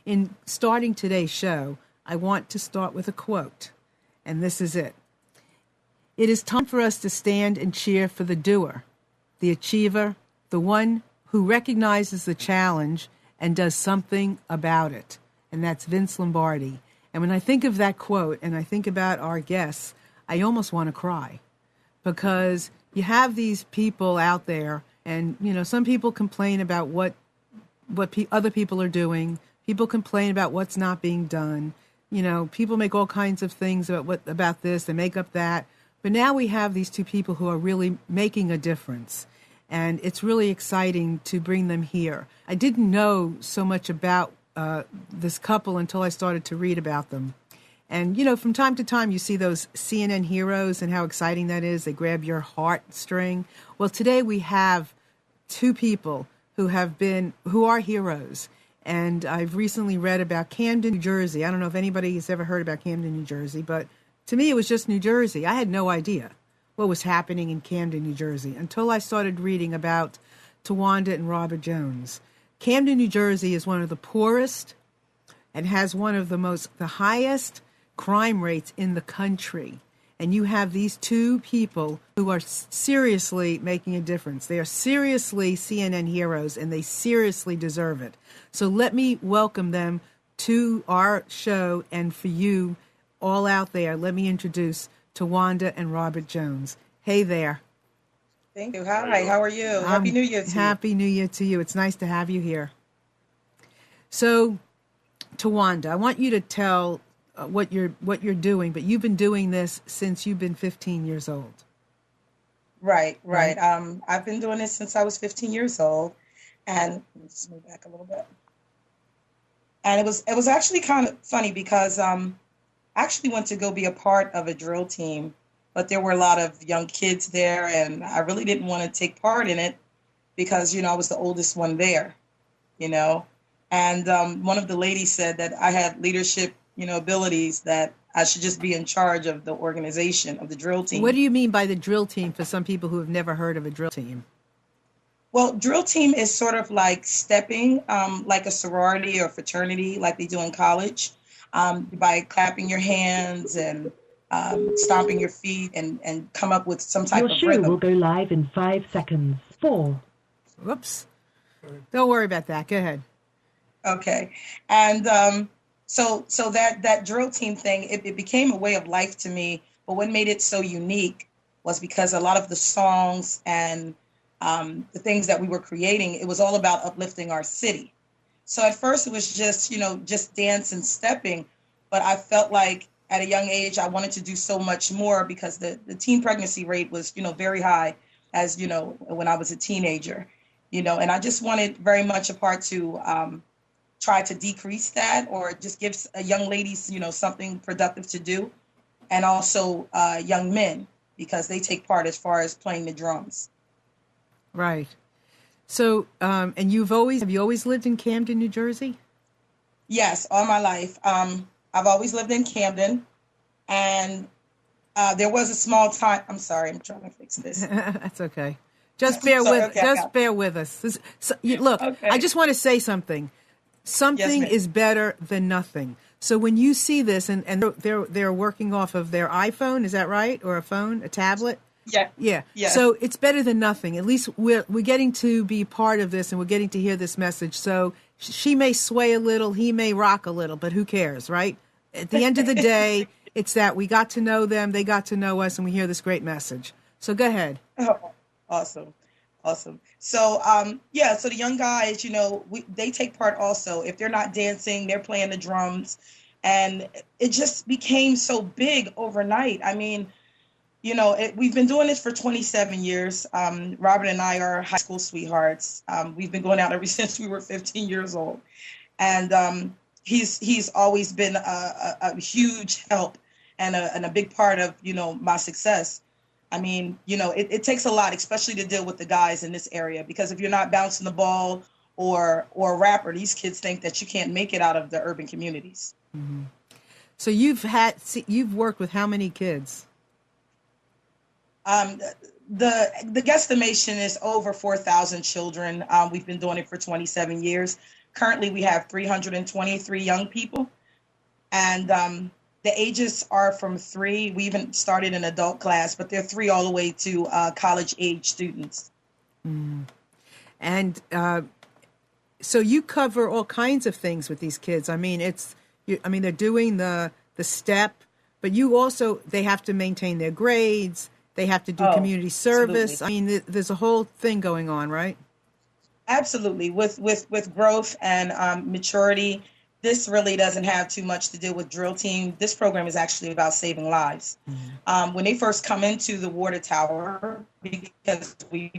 in starting today's show, I want to start with a quote, and this is it. It is time for us to stand and cheer for the doer, the achiever, the one who recognizes the challenge and does something about it. And that's Vince Lombardi. And when I think of that quote and I think about our guests, I almost want to cry, because you have these people out there, and, you know, some people complain about what other people are doing. People complain about what's not being done. You know, people make all kinds of things about this. They make up that. But now we have these two people who are really making a difference. And it's really exciting to bring them here. I didn't know so much about this couple until I started to read about them. And, you know, from time to time, you see those CNN heroes and how exciting that is. They grab your heartstring. Well, today we have two people who are heroes. And I've recently read about Camden, New Jersey. I don't know if anybody has ever heard about Camden, New Jersey, but to me, it was just New Jersey. I had no idea what was happening in Camden, New Jersey, until I started reading about Tawanda and Robert Jones. Camden, New Jersey is one of the poorest and has one of the highest crime rates in the country. And you have these two people who are seriously making a difference. They are seriously CNN heroes, and they seriously deserve it. So let me welcome them to our show. And for you all out there, let me introduce Tawanda and Robert Jones. Hey there. Thank you. Hi, how are you? Happy New Year to you. Happy New Year to you. It's nice to have you here. So, Tawanda, I want you to tell what you're doing, but you've been doing this since you've been 15 years old. Right. I've been doing this since I was 15 years old, and let me just move back a little bit. And it was actually kind of funny because I actually went to go be a part of a drill team, but there were a lot of young kids there, and I really didn't want to take part in it because, you know, I was the oldest one there, you know. And one of the ladies said that I had leadership, you know, abilities, that I should just be in charge of the organization of the drill team. What do you mean by the drill team for some people who have never heard of a drill team? Well, drill team is sort of like stepping, like a sorority or fraternity, like they do in college, by clapping your hands and stomping your feet and come up with some type of rhythm. Your show will go live in 5 seconds. 4. Whoops. Don't worry about that. Go ahead. Okay. And so that drill team thing, it became a way of life to me. But what made it so unique was because a lot of the songs and the things that we were creating, it was all about uplifting our city. So at first it was just, you know, just dance and stepping. But I felt like at a young age, I wanted to do so much more because the teen pregnancy rate was, you know, very high, as, you know, when I was a teenager, you know, and I just wanted very much a part to try to decrease that, or just give young ladies, you know, something productive to do. And also young men, because they take part as far as playing the drums. Right. So, and have you always lived in Camden, New Jersey? Yes, all my life. I've always lived in Camden, and there was a small time. I'm sorry, I'm trying to fix this. That's okay. Just bear with us. Look, okay. I just want to say something. Something is better than nothing. So when you see this, and they're working off of their iPhone, is that right, or a phone, a tablet? Yeah. So it's better than nothing. At least we're getting to be part of this, and we're getting to hear this message. So she may sway a little, he may rock a little, but who cares, right? At the end of the day, it's that we got to know them, they got to know us, and we hear this great message. So go ahead. Oh, awesome. So, so the young guys, you know, they take part also. If they're not dancing, they're playing the drums. And it just became so big overnight. I mean, you know, we've been doing this for 27 years. Robert and I are high school sweethearts. We've been going out ever since we were 15 years old. And he's always been a huge help and a big part of, you know, my success. I mean, you know, it takes a lot, especially to deal with the guys in this area, because if you're not bouncing the ball or a rapper, these kids think that you can't make it out of the urban communities. Mm-hmm. So you've worked with how many kids? The guesstimation is over 4,000 children. We've been doing it for 27 years. Currently, we have 323 young people, and the ages are from 3. We even started an adult class, but they're 3 all the way to college age students. And so you cover all kinds of things with these kids. I mean, they're doing the step, but they have to maintain their grades. They have to do community service. Absolutely. I mean, there's a whole thing going on, right? Absolutely. With growth and maturity, this really doesn't have too much to do with drill team. This program is actually about saving lives. When they first come into the water tower, because we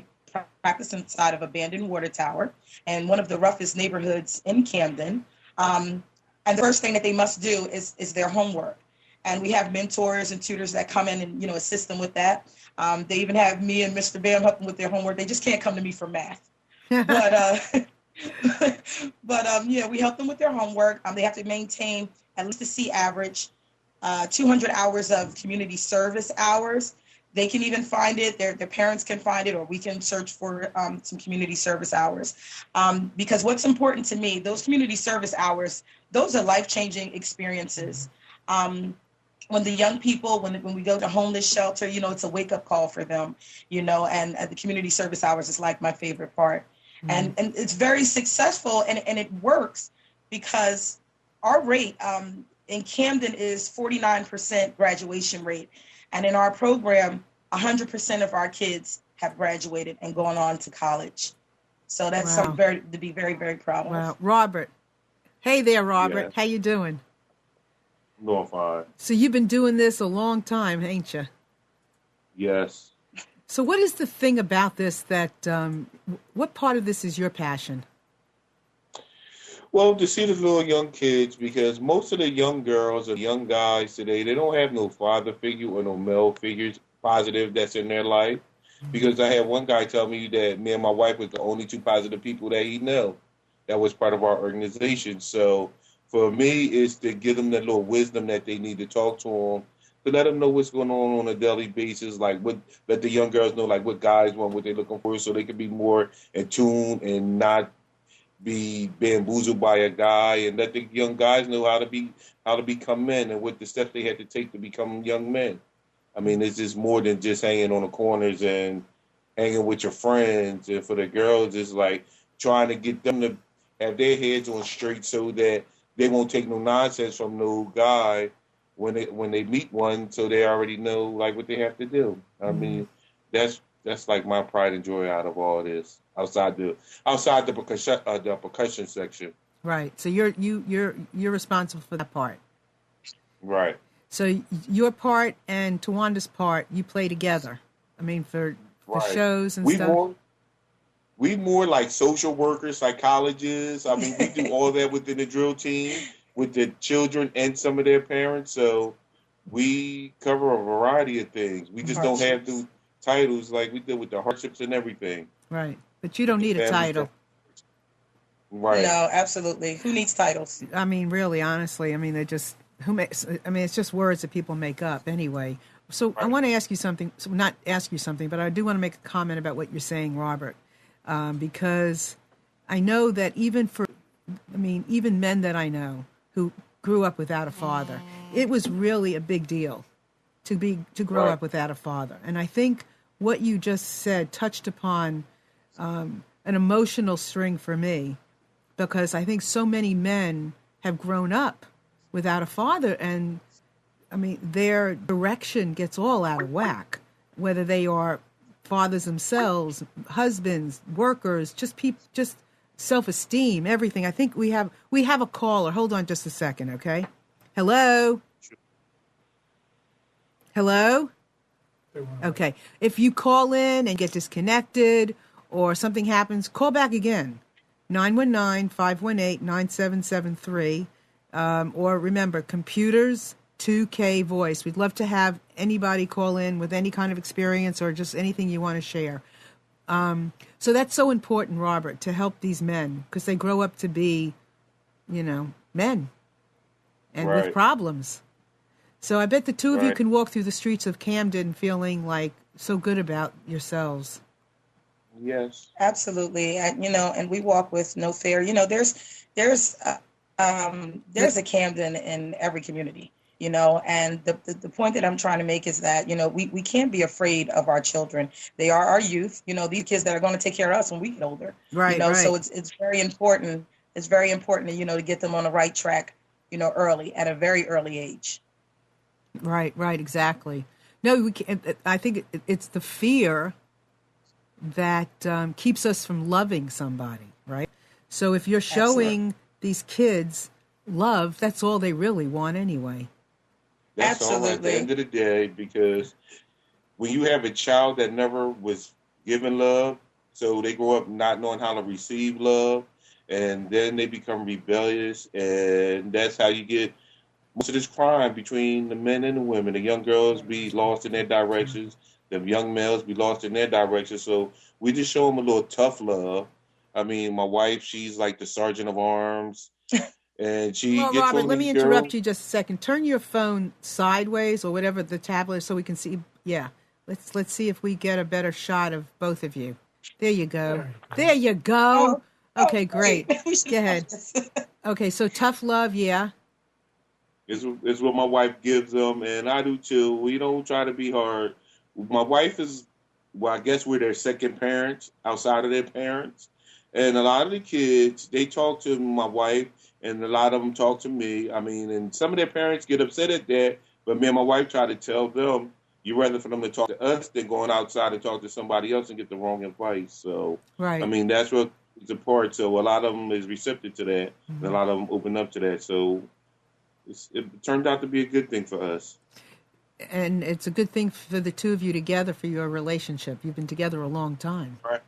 practice inside of abandoned water tower and one of the roughest neighborhoods in Camden, and the first thing that they must do is their homework. And we have mentors and tutors that come in and assist them with that. They even have me and Mr. Bam help them with their homework. They just can't come to me for math. But yeah, we help them with their homework. They have to maintain at least a C average, 200 hours of community service hours. They can even find it. Their parents can find it, or we can search for some community service hours. Because what's important to me, those community service hours, those are life-changing experiences. When the young people, when we go to homeless shelter, it's a wake-up call for them, and the community service hours is like my favorite part. And it's very successful, and it works because our rate in Camden is 49% graduation rate. And in our program, 100% of our kids have graduated and gone on to college. So that's something to be very, very proud of. Wow. Robert. Hey there, Robert. Yeah. How you doing? Doing fine. So you've been doing this a long time, ain't you? Yes. So what is the thing about this that, what part of this is your passion? Well, to see the little young kids, because most of the young girls or young guys today, they don't have no father figure or no male figures positive that's in their life. Because I had one guy tell me that me and my wife was the only 2 positive people that he knew that was part of our organization. So for me, it's to give them that little wisdom that they need to talk to them, to let them know what's going on a daily basis, like let the young girls know like what guys want, what they're looking for, so they can be more in tune and not be bamboozled by a guy, and let the young guys know how to become men and what the steps they had to take to become young men. I mean, it's just more than just hanging on the corners and hanging with your friends. And for the girls, it's like trying to get them to have their heads on straight so that they won't take no nonsense from no guy when they meet one, so they already know like what they have to do. I mean, that's like my pride and joy out of all this. Outside the percussion section. Right. So you're responsible for that part. Right. So your part and Tawanda's part, you play together. I mean, for shows and stuff. We more like social workers, psychologists. I mean, we do all that within the drill team with the children and some of their parents. So we cover a variety of things. We just don't have the titles like we did with the hardships and everything. Right. But you don't need a title. Right. No, absolutely. Who needs titles? I mean, really, honestly, I mean, it's just words that people make up anyway. So right. I want to ask you something, not ask you something, but I do want to make a comment about what you're saying, Robert, because I know that even men that I know who grew up without a father, it was really a big deal to grow up without a father. And I think what you just said touched upon an emotional string for me, because I think so many men have grown up without a father, and I mean, their direction gets all out of whack, whether they are fathers themselves, husbands, workers, just self-esteem, everything. I think we have a caller. Hold on just a second, okay? Hello? Hello? Okay. If you call in and get disconnected or something happens, call back again. 919-518-9773. Or remember, computers, 2K voice. We'd love to have anybody call in with any kind of experience or just anything you want to share. So that's so important, Robert, to help these men, because they grow up to be, men and with problems. So I bet the two of you can walk through the streets of Camden feeling like so good about yourselves. Yes. Absolutely. And we walk with no fear. There's a Camden in every community, and the point that I'm trying to make is that, we can't be afraid of our children. They are our youth, these kids that are going to take care of us when we get older, Right, so right. it's very important. It's very important, to get them on the right track, early, at a very early age. Right, right, exactly. No, we can't, I think it's the fear that keeps us from loving somebody, right? So if you're Absolutely. showing these kids love, that's all they really want anyway. That's all at the Absolutely. end of the day, because when you have a child that never was given love, so they grow up not knowing how to receive love, and then they become rebellious, and that's how you get most of this crime between the men and the women. The young girls be lost in their directions, the young males be lost in their directions. So we just show them a little tough love. I mean, my wife, she's like the sergeant of arms, and she Well, gets Robert, on let these me interrupt girls. you just a second. Turn your phone sideways or whatever the tablet is so we can see. Yeah, let's see if we get a better shot of both of you. There you go. There you go. Oh, Okay, great. great. We should Go have ahead. this. Okay, so tough love, yeah. Is what my wife gives them, and I do too. We don't try to be hard. My wife is, well, I guess we're their second parents outside of their parents, and a lot of the kids they talk to my wife, and a lot of them talk to me. I mean, and some of their parents get upset at that, but me and my wife try to tell them you rather for them to talk to us than going outside and talk to somebody else and get the wrong advice. So, I Right. mean, that's what it's important. So a lot of them is receptive to that, and a Mhm. lot of them open up to that. So it turned out to be a good thing for us. And it's a good thing for the two of you together for your relationship. You've been together a long time. Right.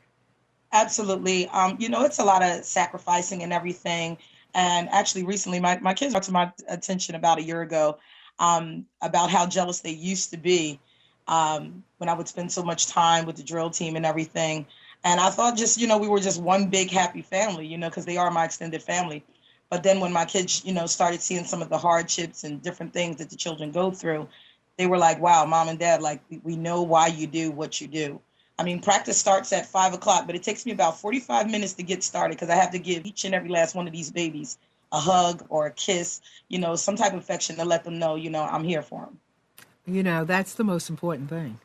Absolutely. It's a lot of sacrificing and everything. And actually, recently, my kids brought to my attention about a year ago, about how jealous they used to be, when I would spend so much time with the drill team and everything. And I thought just, we were just one big happy family, because they are my extended family. But then when my kids, started seeing some of the hardships and different things that the children go through, they were like, wow, mom and dad, like, we know why you do what you do. I mean, practice starts at 5 o'clock, but it takes me about 45 minutes to get started because I have to give each and every last one of these babies a hug or a kiss, some type of affection to let them know, I'm here for them. That's the most important thing.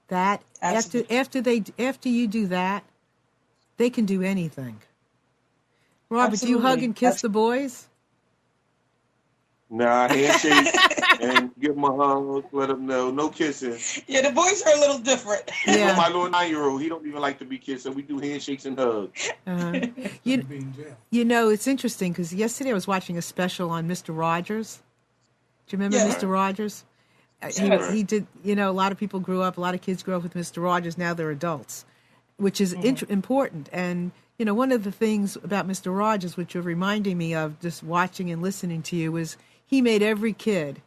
That Absolutely. after you do that, they can do anything. Robert, do you hug Absolutely. and kiss the boys? Nah, handshake and give them a hug, let them know. No kissing. Yeah, the boys are a little different. Even Yeah. my little 9-year-old, he don't even like to be kissed, so we do handshakes and hugs. Uh-huh. It's interesting because yesterday I was watching a special on Mr. Rogers. Do you remember Yeah. Mr. Rogers? Yes. He did. A lot of people grew up. A lot of kids grew up with Mr. Rogers. Now they're adults, which is important. And one of the things about Mr. Rogers, which you're reminding me of, just watching and listening to you, is he made every kid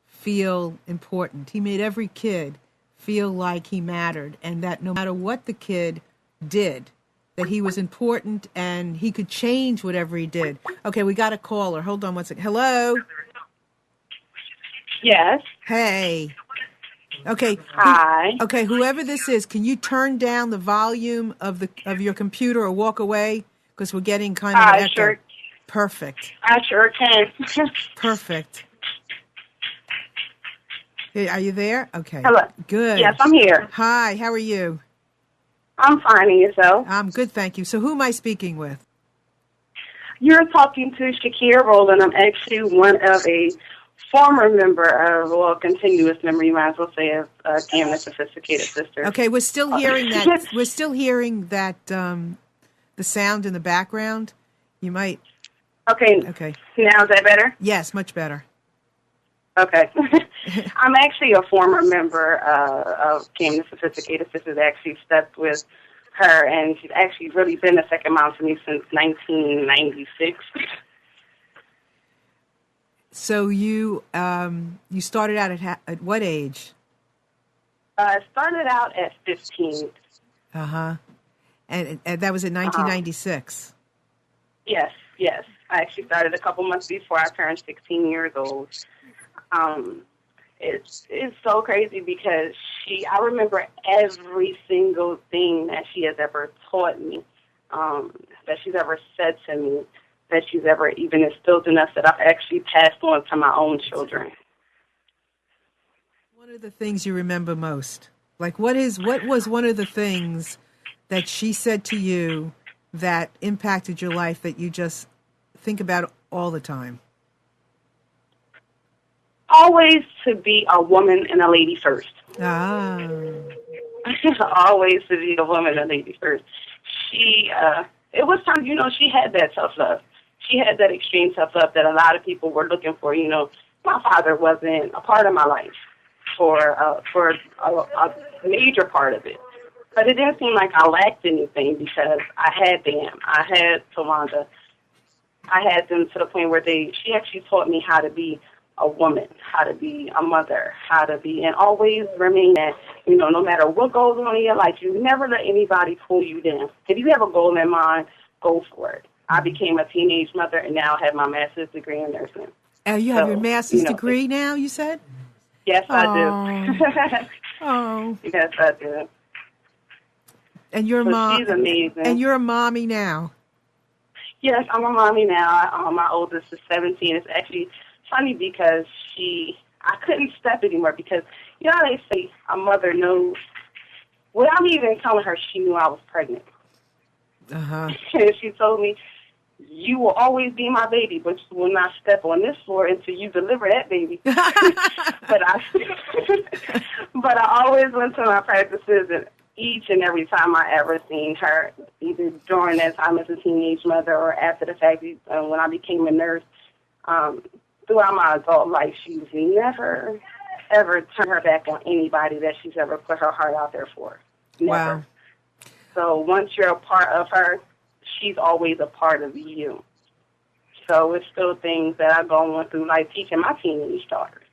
feel important. He made every kid feel like he mattered, and that no matter what the kid did, that he was important and he could change whatever he did. Okay, we got a caller. Hold on one second. Hello. Yes. Hey. Okay. Hi. Okay, whoever this is, can you turn down the volume of your computer or walk away? Because we're getting kind of an echo. Sure. Perfect. I sure can. Perfect. Hey, are you there? Okay. Hello. Good. Yes, I'm here. Hi, how are you? I'm fine, and yourself? I'm good, thank you. So who am I speaking with? You're talking to Shakira Rowland. I'm actually one of a former member of, well, continuous member, you might as well say, of Cam, the Sophisticated Sister. Okay, we're still hearing that. We're still hearing that the sound in the background. You might. Okay. Okay. Now is that better? Yes, much better. Okay. I'm actually a former member of Cam, the Sophisticated Sisters. Actually stepped with her, and she's actually really been a second mom to me since 1996. So you started out at what age? I started out at 15. And that was in 1996. Yes. I actually started a couple months before I turned 16 years old. it's so crazy because I remember every single thing that she has ever taught me, that she's ever said to me, that she's ever even instilled in us, that I've actually passed on to my own children. What are the things you remember most? Like, what was one of the things that she said to you that impacted your life that you just think about all the time? Always to be a woman and a lady first. Ah. Always to be a woman and a lady first. It was time, she had that tough love. She had that extreme tough love that a lot of people were looking for. My father wasn't a part of my life for a major part of it. But it didn't seem like I lacked anything because I had them. I had Tawanda. I had them to the point where she actually taught me how to be a woman, how to be a mother, how to be, and always remain that, no matter what goes on in your life, you never let anybody pull you down. If you have a goal in mind, go for it. I became a teenage mother and now have my master's degree in nursing. You have your master's degree now, you said? Yes, I do. Oh. Yes, I do. And you're she's amazing. And you're a mommy now. Yes, I'm a mommy now. My oldest is 17. It's actually funny because I couldn't step anymore because, how they say a mother knows, without me even telling her, she knew I was pregnant. Uh-huh. And she told me, you will always be my baby, but you will not step on this floor until you deliver that baby. but I always went to my practices, and each and every time I ever seen her, either during that time as a teenage mother or after the fact when I became a nurse, throughout my adult life, she's never, ever turned her back on anybody that she's ever put her heart out there for. Never. Wow. So once you're a part of her, she's always a part of you. So it's still things that I go on through life teaching my teenage daughters.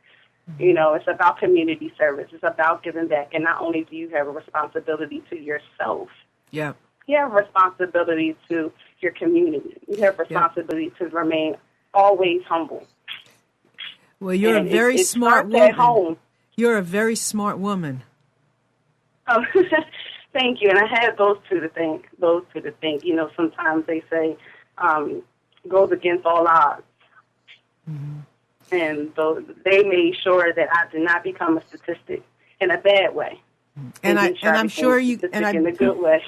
It's about community service. It's about giving back. And not only do you have a responsibility to yourself, yeah, you have a responsibility to your community. You have a responsibility to remain always humble. Well, you're a very smart woman. At home. You're a very smart woman. Oh, thank you. And I had those two to think. Sometimes they say goes against all odds. Mm-hmm. And so they made sure that I did not become a statistic in a bad way. And I'm sure you in a good way.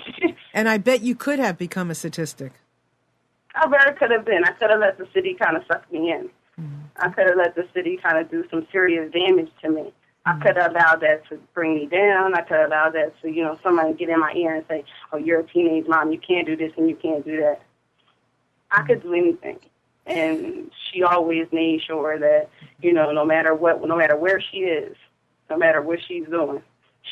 And I bet you could have become a statistic. I very could have been. I could have let the city kind of suck me in. Mm-hmm. I could have let the city kind of do some serious damage to me. I could have allowed that to bring me down. I could have allowed that to, somebody get in my ear and say, oh, you're a teenage mom. You can't do this and you can't do that. I could do anything. And she always made sure that, no matter where she is, no matter what she's doing,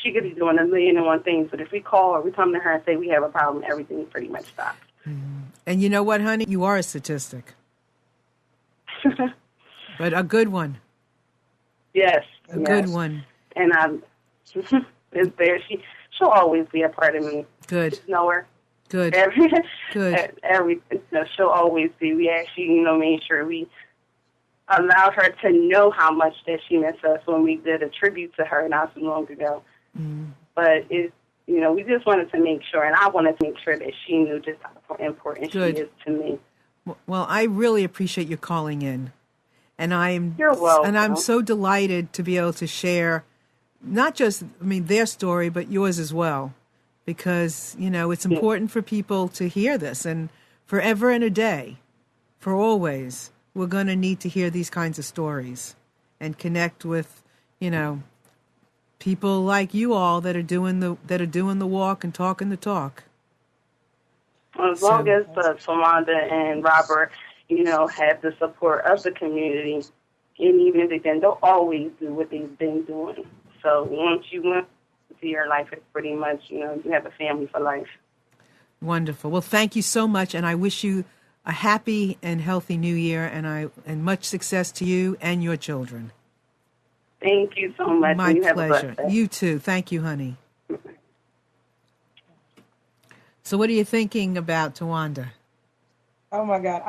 she could be doing 1,000,001 things. But if we call or we come to her and say we have a problem, everything pretty much stops. Mm-hmm. And you know what, honey? You are a statistic. But a good one. Yes. A good one. And it's there. She'll always be a part of me. Good. Just know her. Good. Good. She'll always be. We actually, made sure we allowed her to know how much that she meant to us when we did a tribute to her not too long ago. Mm. But we just wanted to make sure, and I wanted to make sure that she knew just how important Good. she is to me. Well, I really appreciate you calling in. And You're welcome. And I'm so delighted to be able to share not just, their story, but yours as well. Because, it's important for people to hear this. And forever and a day, for always, we're going to need to hear these kinds of stories and connect with, people like you all that are doing the walk and talking the talk. Well, as long as Tawanda and Robert, have the support of the community, and even if they didn't, they'll always do what they've been doing. So once you went to your life, it's pretty much, you have a family for life. Wonderful. Well, thank you so much, and I wish you a happy and healthy New Year, and much success to you and your children. Thank you so much. My and you pleasure. Have a blessed day. You too. Thank you, honey. So what are you thinking about Tawanda? Oh my God.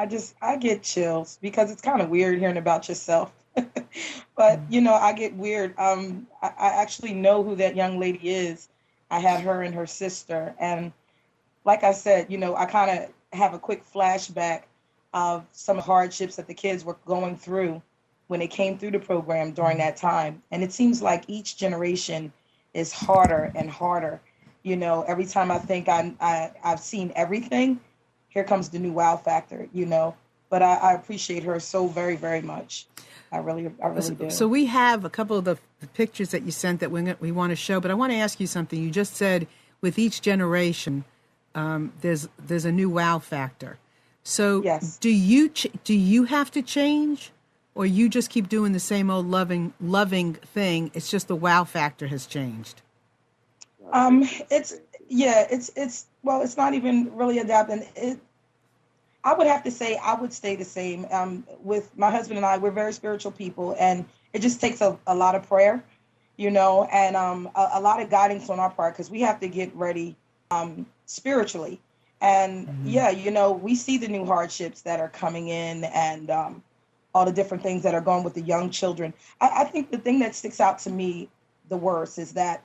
I get chills because it's kind of weird hearing about yourself. But, I get weird. I actually know who that young lady is. I had her and her sister. And like I said, I kind of have a quick flashback of some hardships that the kids were going through when they came through the program during that time. And it seems like each generation is harder and harder. Every time I think I've seen everything, here comes the new wow factor, But I appreciate her so very, very much. I really do. So we have a couple of the pictures that you sent that we want to show, but I want to ask you something. You just said with each generation, there's a new wow factor. So yes. Do you have to change, or you just keep doing the same old loving thing? It's just the wow factor has changed. It's not even really adapting. I would have to say I would stay the same. With my husband and I, we're very spiritual people, and it just takes a lot of prayer, and a lot of guidance on our part because we have to get ready spiritually. And we see the new hardships that are coming in and all the different things that are going with the young children. I think the thing that sticks out to me the worst is that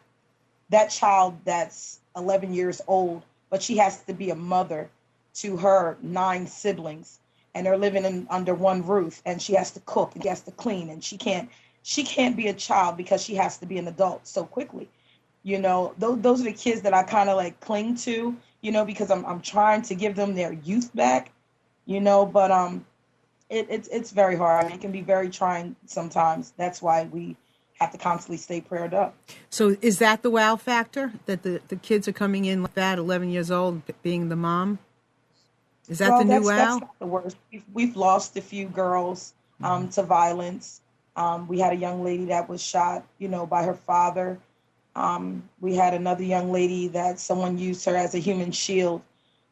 child that's 11 years old, but she has to be a mother to her 9 siblings, and they're living under one roof, and she has to cook and she has to clean, and she can't be a child because she has to be an adult so quickly. Those are the kids that I kind of like cling to, because I'm trying to give them their youth back, but it's very hard. It can be very trying sometimes. That's why we have to constantly stay prayed up. So is that the wow factor, that the kids are coming in like that, 11 years old, being the mom? Is that the new wow? That's not the worst. We've lost a few girls to violence. We had a young lady that was shot, by her father. We had another young lady that someone used her as a human shield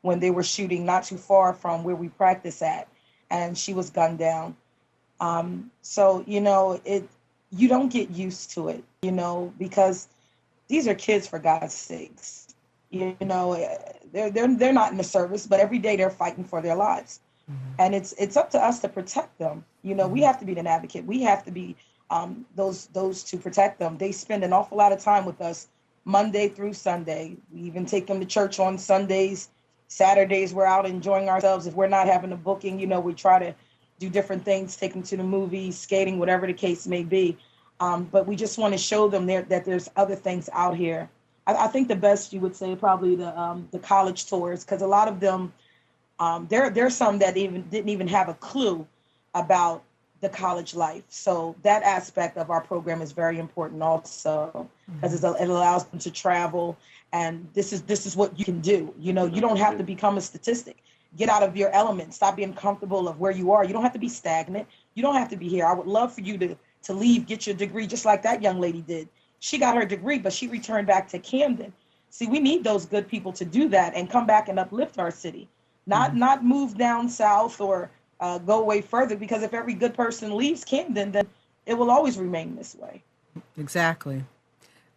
when they were shooting not too far from where we practice at, and she was gunned down. So, you don't get used to it, because these are kids, for God's sakes. They're not in the service, but every day they're fighting for their lives. Mm-hmm. And it's up to us to protect them. We have to be an advocate. We have to be those to protect them. They spend an awful lot of time with us Monday through Sunday. We even take them to church on Sundays. Saturdays, we're out enjoying ourselves. If we're not having a booking, we try to do different things, take them to the movies, skating, whatever the case may be. But we just want to show them that there's other things out here. I think the best, you would say, probably the college tours, because a lot of them, there's some that didn't even have a clue about the college life. So that aspect of our program is very important also, because it allows them to travel, and this is what you can do. You don't have to become a statistic. Get out of your element. Stop being comfortable of where you are. You don't have to be stagnant. You don't have to be here. I would love for you to leave, get your degree, just like that young lady did. She got her degree, but she returned back to Camden. See, we need those good people to do that and come back and uplift our city, not move down south or go way further, because if every good person leaves Camden, then it will always remain this way. Exactly.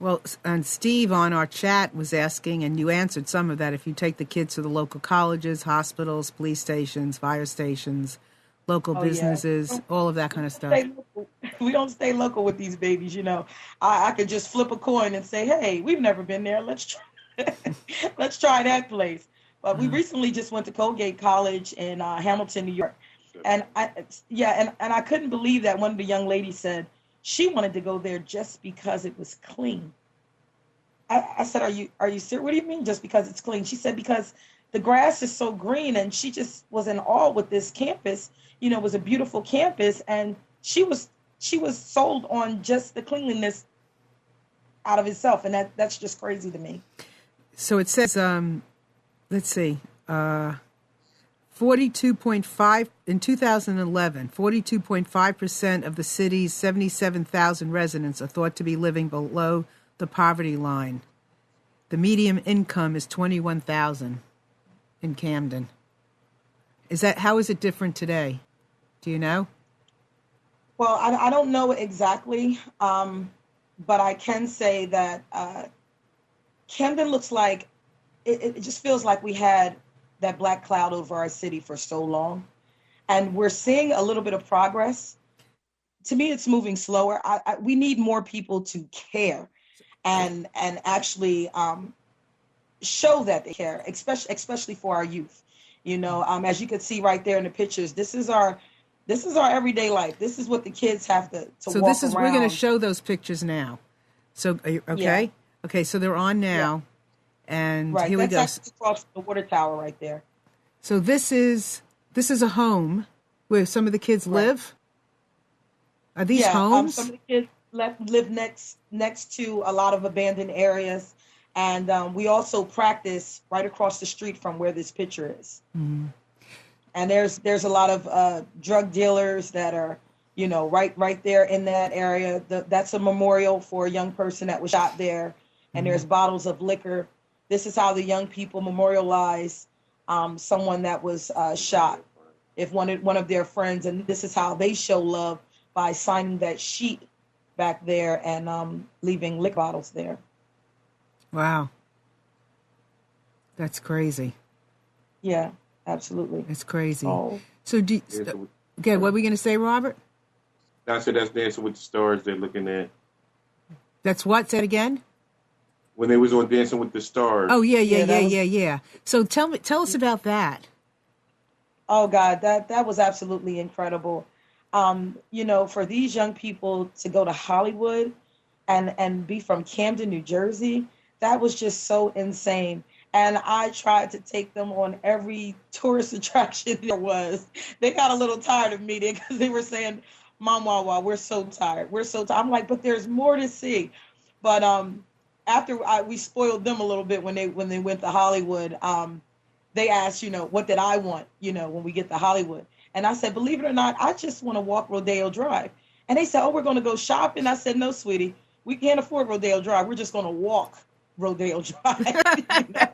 Well, and Steve on our chat was asking, and you answered some of that, if you take the kids to the local colleges, hospitals, police stations, fire stations, local businesses, all of that kind of stuff. We don't stay local with these babies, I could just flip a coin and say, hey, we've never been there. Let's try that place. But we recently just went to Colgate College in Hamilton, New York. And I couldn't believe that one of the young ladies said she wanted to go there just because it was clean. I said, are you serious? What do you mean just because it's clean? She said, because the grass is so green, and she just was in awe with this campus. It was a beautiful campus, and she was sold on just the cleanliness out of itself, and that's just crazy to me. So it says, let's see, 42.5 in 2011, 42.5% of the city's 77,000 residents are thought to be living below the poverty line. The median income is $21,000 in Camden. How is it different today? Do you know? Well, I don't know exactly, but I can say that Camden looks like, it just feels like we had that black cloud over our city for so long. And we're seeing a little bit of progress. To me, it's moving slower. We need more people to care and actually show that they care, especially for our youth. You know, as you can see right there in the pictures, this is our everyday life. This is what the kids have to so walk this is around. we're going to show those pictures now. So are you, okay, okay. So they're on now, and Right, here we that's go. actually across the water tower right there. So this is a home where some of the kids live. Are these homes? Some of the kids live next to a lot of abandoned areas, and we also practice right across the street from where this picture is. Mm-hmm. And there's a lot of drug dealers that are, you know, right there in that area. That's a memorial for a young person that was shot there, and there's bottles of liquor. This is how the young people memorialize someone that was shot. If one of their friends, and this is how they show love by signing that sheet back there and leaving liquor bottles there. Wow, that's crazy. Yeah, absolutely. It's crazy. Oh. So okay, what are we going to say, Robert? I said that's Dancing with the Stars they're looking at. That's what? Say it again. When they was on Dancing with the Stars. Oh yeah. Yeah, So tell us about that. Oh God, that was absolutely incredible. You know, for these young people to go to Hollywood and be from Camden, New Jersey, that was just so insane. And I tried to take them on every tourist attraction there was. They got a little tired of me because they were saying, "Mom, Wawa, we're so tired. We're so tired." I'm like, but there's more to see. But after we spoiled them a little bit when they went to Hollywood, they asked, you know, what did I want, you know, when we get to Hollywood? And I said, believe it or not, I just want to walk Rodeo Drive. And they said, oh, we're going to go shopping. I said, no, sweetie, we can't afford Rodeo Drive. We're just going to walk Rodeo Drive. You know?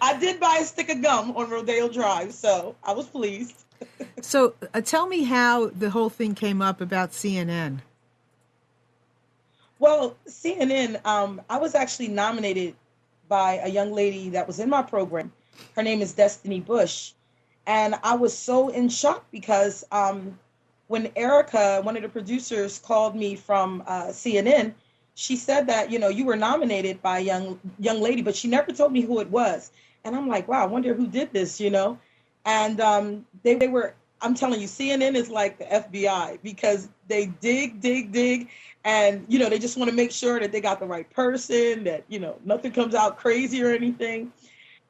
I did buy a stick of gum on Rodeo Drive, so I was pleased. So tell me how the whole thing came up about CNN. Well, CNN, I was actually nominated by a young lady that was in my program. Her name is Destiny Bush. And I was so in shock because when Erica, one of the producers, called me from CNN, she said that, you know, you were nominated by a young lady, but she never told me who it was. And I'm like, wow, I wonder who did this, you know? And they were, I'm telling you, CNN is like the FBI because they dig. And, you know, they just want to make sure that they got the right person, that, you know, nothing comes out crazy or anything.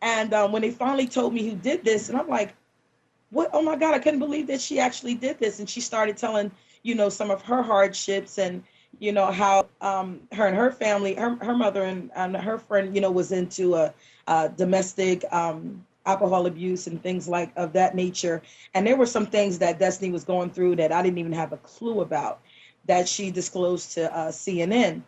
And when they finally told me who did this, and I'm like, what? Oh, my God, I couldn't believe that she actually did this. And she started telling, you know, some of her hardships and, you know, how her and her family, her mother and her friend, you know, was into domestic alcohol abuse and things like of that nature. And there were some things that Destiny was going through that I didn't even have a clue about that she disclosed to CNN.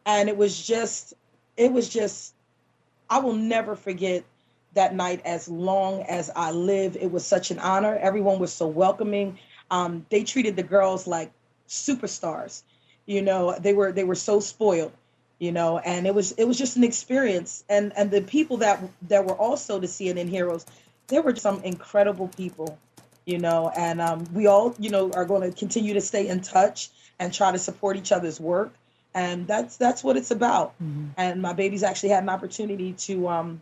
And it was just, I will never forget that night as long as I live. It was such an honor. Everyone was so welcoming. They treated the girls like superstars. You know, they were so spoiled, you know, and it was just an experience. And the people that were also the CNN heroes, there were some incredible people, you know, and we all, you know, are going to continue to stay in touch and try to support each other's work. And that's what it's about. Mm-hmm. And my babies actually had an opportunity to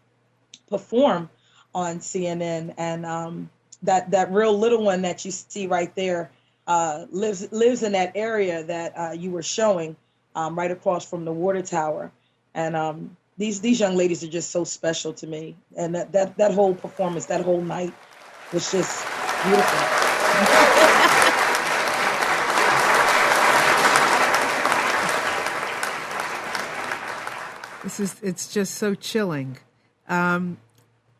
perform on CNN, and that real little one that you see right there lives in that area that you were showing, right across from the water tower. And these young ladies are just so special to me. And that whole performance, that whole night was just beautiful. It's just so chilling.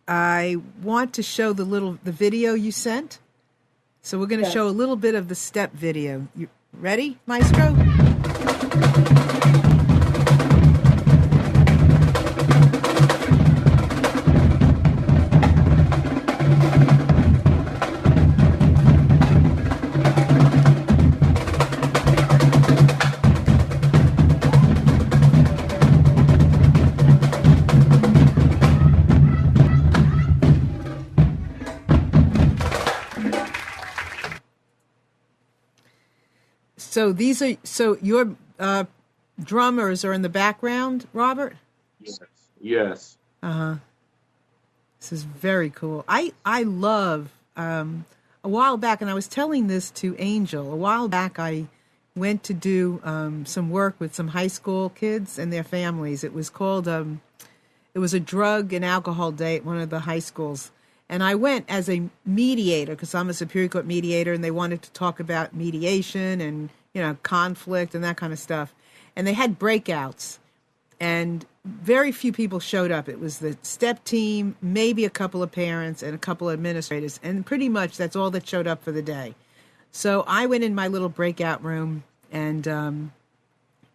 I want to show the video you sent. So we're going to show a little bit of the step video. You ready, Maestro? So your drummers are in the background, Robert? Yes. Uh-huh. This is very cool. I love, a while back, and I was telling this to Angel, a while back I went to do some work with some high school kids and their families. It was called, it was a drug and alcohol day at one of the high schools. And I went as a mediator because I'm a Superior Court mediator, and they wanted to talk about mediation and, conflict and that kind of stuff. And they had breakouts, and very few people showed up. It was the step team, maybe a couple of parents and a couple of administrators, and pretty much that's all that showed up for the day. So I went in my little breakout room, and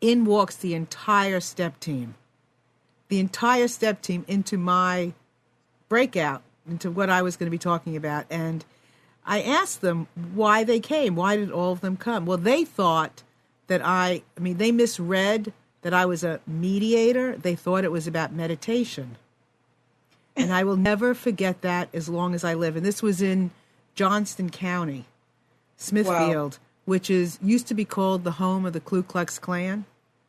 in walks the entire step team. The entire step team into my breakout, into what I was going to be talking about. And I asked them why they came. Why did all of them come? Well, they thought that they misread that I was a mediator. They thought it was about meditation. And I will never forget that as long as I live. And this was in Johnston County, Smithfield, which used to be called the home of the Ku Klux Klan.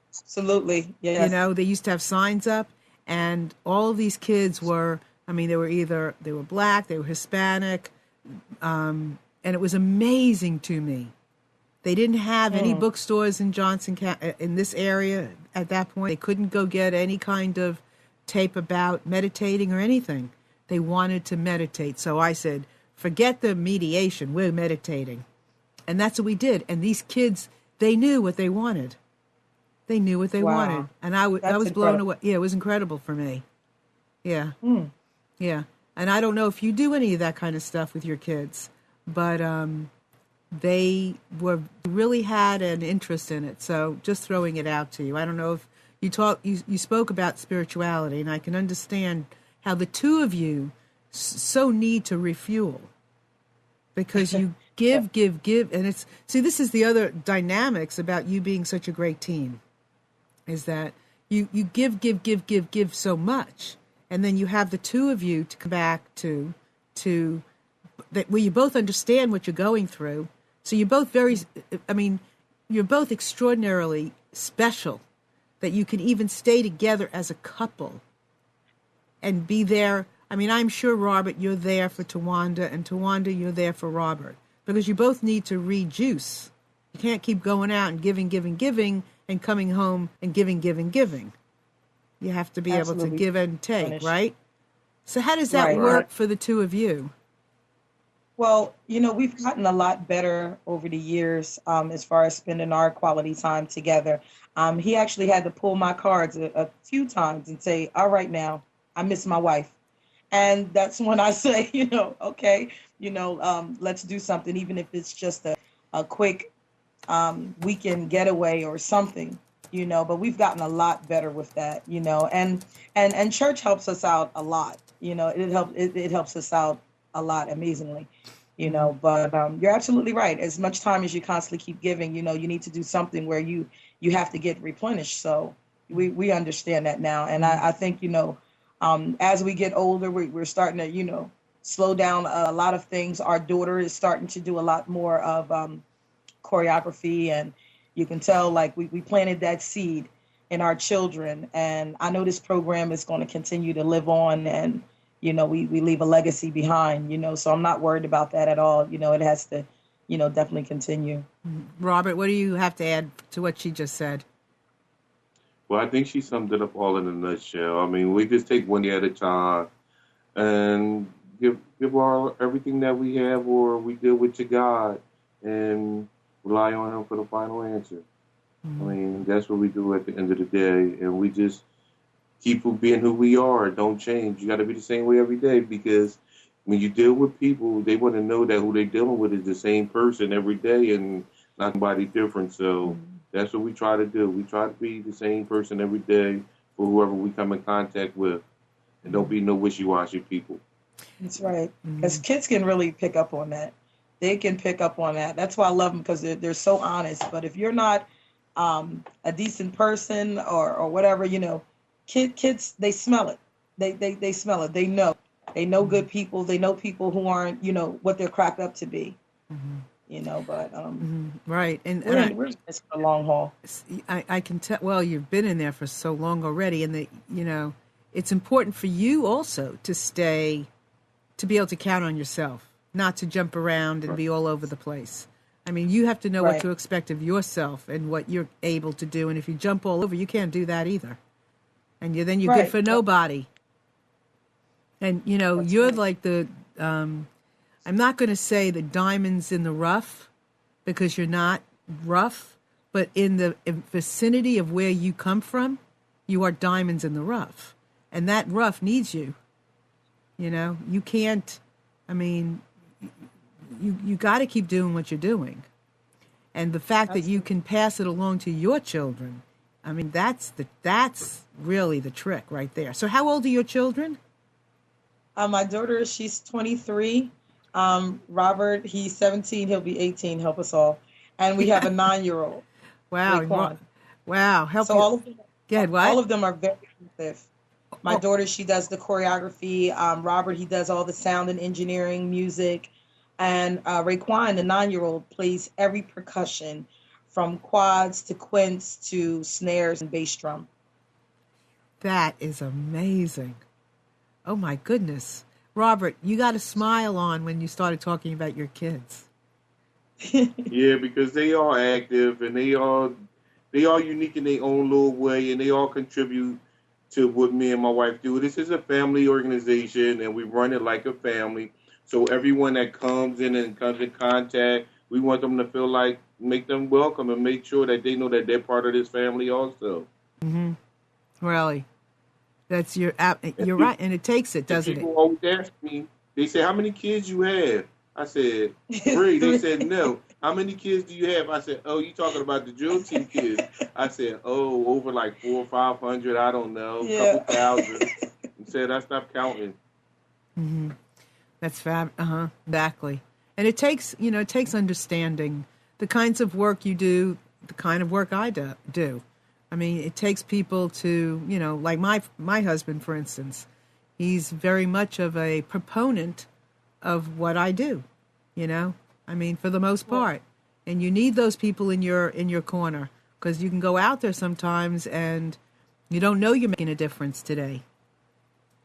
Absolutely, yes. They used to have signs up, and all of these kids were, they were black, they were Hispanic, and it was amazing to me. They didn't have any bookstores in in this area at that point. They couldn't go get any kind of tape about meditating or anything. They wanted to meditate. So I said, forget the mediation, we're meditating. And that's what we did. And these kids, they knew what they wanted. They knew what they wanted. And I was blown away. Yeah, it was incredible for me. Yeah. Yeah. And I don't know if you do any of that kind of stuff with your kids, but they really had an interest in it. So just throwing it out to you. I don't know if you spoke about spirituality, and I can understand how the two of you so need to refuel, because you give, and this is the other dynamics about you being such a great team, is that you give so much, and then you have the two of you to come back to that where you both understand what you're going through. So you're both you're both extraordinarily special, that you can even stay together as a couple and be there. I'm sure, Robert, you're there for Tawanda, and Tawanda, you're there for Robert, because you both need to rejuice. You can't keep going out and giving, and coming home and giving. You have to be able to give and take, right? So how does that work for the two of you? Well, we've gotten a lot better over the years as far as spending our quality time together. He actually had to pull my cards a few times and say, all right, now, I miss my wife. And that's when I say, okay, let's do something, even if it's just a quick weekend getaway or something, but we've gotten a lot better with that, and church helps us out a lot. It helps us out a lot, amazingly, but you're absolutely right. As much time as you constantly keep giving, you need to do something where you have to get replenished. So we understand that now. And I think, as we get older, we're starting to, slow down a lot of things. Our daughter is starting to do a lot more of choreography, and you can tell, like, we planted that seed in our children. And I know this program is going to continue to live on, and we leave a legacy behind, so I'm not worried about that at all. It has to, definitely continue. Robert, what do you have to add to what she just said? Well, I think she summed it up all in a nutshell. We just take one day at a time and give everything that we have or we deal with to God and rely on Him for the final answer. That's what we do at the end of the day, and we just keep being who we are. Don't change. You got to be the same way every day, because when you deal with people, they want to know that who they're dealing with is the same person every day and not somebody different. So that's what we try to do. We try to be the same person every day for whoever we come in contact with, and don't be no wishy-washy people. That's right. Because kids can really pick up on that. They can pick up on that. That's why I love them, because they're so honest. But if you're not a decent person or whatever, kids, they smell it. They smell it. They know. They know good people. They know people who aren't, what they're cracked up to be. But Right. And we're in this for the long haul. I can tell, well, you've been in there for so long already, and it's important for you also to be able to count on yourself, not to jump around and be all over the place. I mean, you have to know what Right. to expect of yourself and what you're able to do. And if you jump all over, you can't do that either. And then you're good Right. for nobody. And, That's you're right. like I'm not going to say the diamonds in the rough, because you're not rough, but in the vicinity of where you come from, you are diamonds in the rough. And that rough needs you. You can't, you got to keep doing what you're doing. And the fact that you can pass it along to your children, that's really the trick right there. So how old are your children? My daughter, she's 23. Robert, he's 17. He'll be 18. Help us all. And we have a 9-year-old. Wow. Raekwon. Wow. Help So you. all of them, Good. What? all of them are very creative. My Oh. daughter, she does the choreography. Robert, he does all the sound and engineering, music. And Raekwon, the 9-year-old, plays every percussion from quads to quints to snares and bass drum. That is amazing. Oh, my goodness. Robert, you got a smile on when you started talking about your kids. Yeah, because they are active and they are unique in their own little way, and they all contribute to what me and my wife do. This is a family organization, and we run it like a family. So everyone that comes in and comes in contact, we want them to feel like, make them welcome and make sure that they know that they're part of this family also. Mm-hmm. Really. You're right, and it takes it, doesn't People it? always ask me, they say, how many kids you have? I said, 3. They said, no. How many kids do you have? I said, oh, you talking about the drill team kids? I said, oh, over like 400 or 500, I don't know, Yeah. couple thousand. And said, I stopped counting. Mm-hmm. That's fab. Exactly. And it takes understanding the kinds of work you do, the kind of work I do. It takes people to, like my husband, for instance, he's very much of a proponent of what I do, for the most part. And you need those people in your corner, because you can go out there sometimes and you don't know you're making a difference today.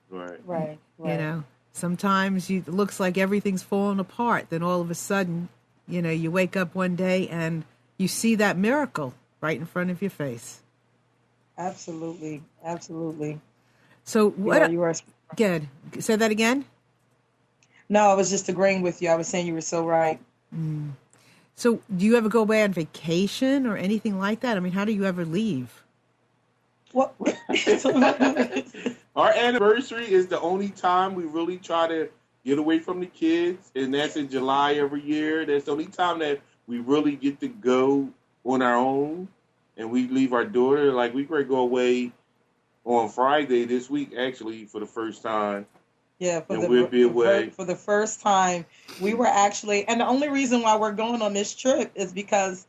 Right. Right. Sometimes it looks like everything's falling apart. Then all of a sudden, you wake up one day and you see that miracle right in front of your face. Absolutely. So what? You are. Good. Say that again. No, I was just agreeing with you. I was saying you were so right. So do you ever go away on vacation or anything like that? How do you ever leave? What? Our anniversary is the only time we really try to get away from the kids, and that's in July every year. That's the only time that we really get to go on our own, and we leave our daughter. Like, we could go away on Friday this week, actually, for the first time. Yeah, we'll be away. For the first time, we were actually, and the only reason why we're going on this trip is because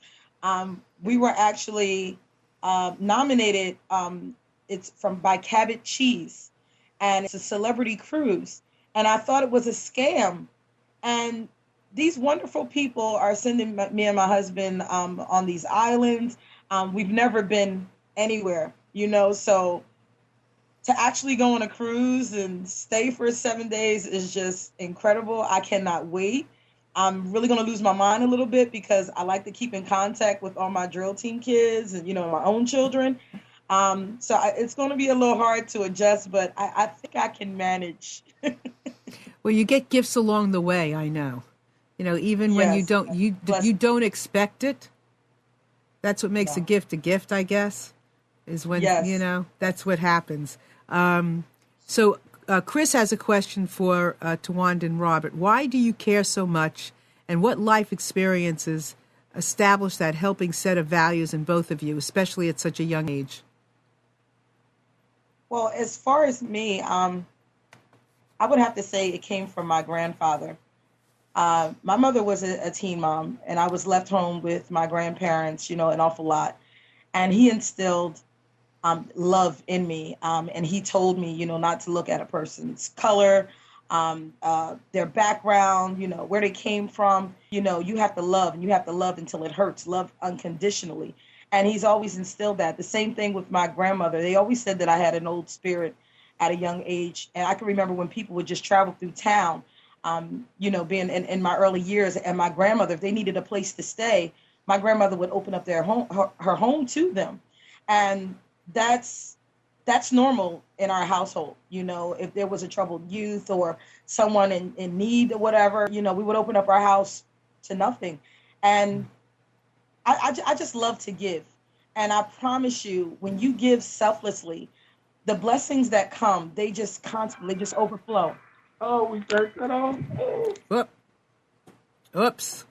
we were actually nominated. It's by Cabot Cheese, and it's a celebrity cruise. And I thought it was a scam. And these wonderful people are sending me and my husband on these islands. We've never been anywhere, so to actually go on a cruise and stay for 7 days is just incredible. I cannot wait. I'm really going to lose my mind a little bit because I like to keep in contact with all my drill team kids and, my own children. So it's going to be a little hard to adjust, but I think I can manage. Well, you get gifts along the way, I know. Even when Yes. you don't expect it. That's what makes No. a gift, I guess, is when, Yes. that's what happens. So Chris has a question for Tawanda and Robert. Why do you care so much, and what life experiences establish that helping set of values in both of you, especially at such a young age? Well, as far as me, I would have to say it came from my grandfather. My mother was a teen mom, and I was left home with my grandparents, an awful lot. And he instilled love in me. And he told me, not to look at a person's color, their background, where they came from. You have to love, and you have to love until it hurts, love unconditionally. And he's always instilled that. The same thing with my grandmother. They always said that I had an old spirit at a young age. And I can remember when people would just travel through town, being in my early years, and my grandmother, if they needed a place to stay, my grandmother would open up their home, her home to them. And that's normal in our household. If there was a troubled youth or someone in need or whatever, we would open up our house to nothing. And I just love to give. And I promise you, when you give selflessly, the blessings that come, they just constantly just overflow. Oh, we turned that off. Oops.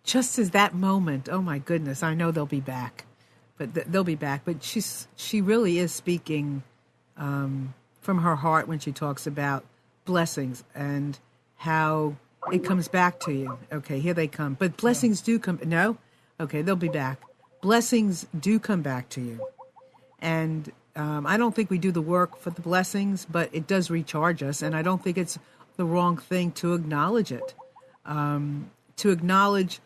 Just as that moment, oh my goodness, I know they'll be back. But they'll be back. But she really is speaking from her heart when she talks about blessings and how it comes back to you. Okay, here they come. But blessings do come. No? Okay, they'll be back. Blessings do come back to you. And I don't think we do the work for the blessings, but it does recharge us. And I don't think it's the wrong thing to acknowledge it. To acknowledge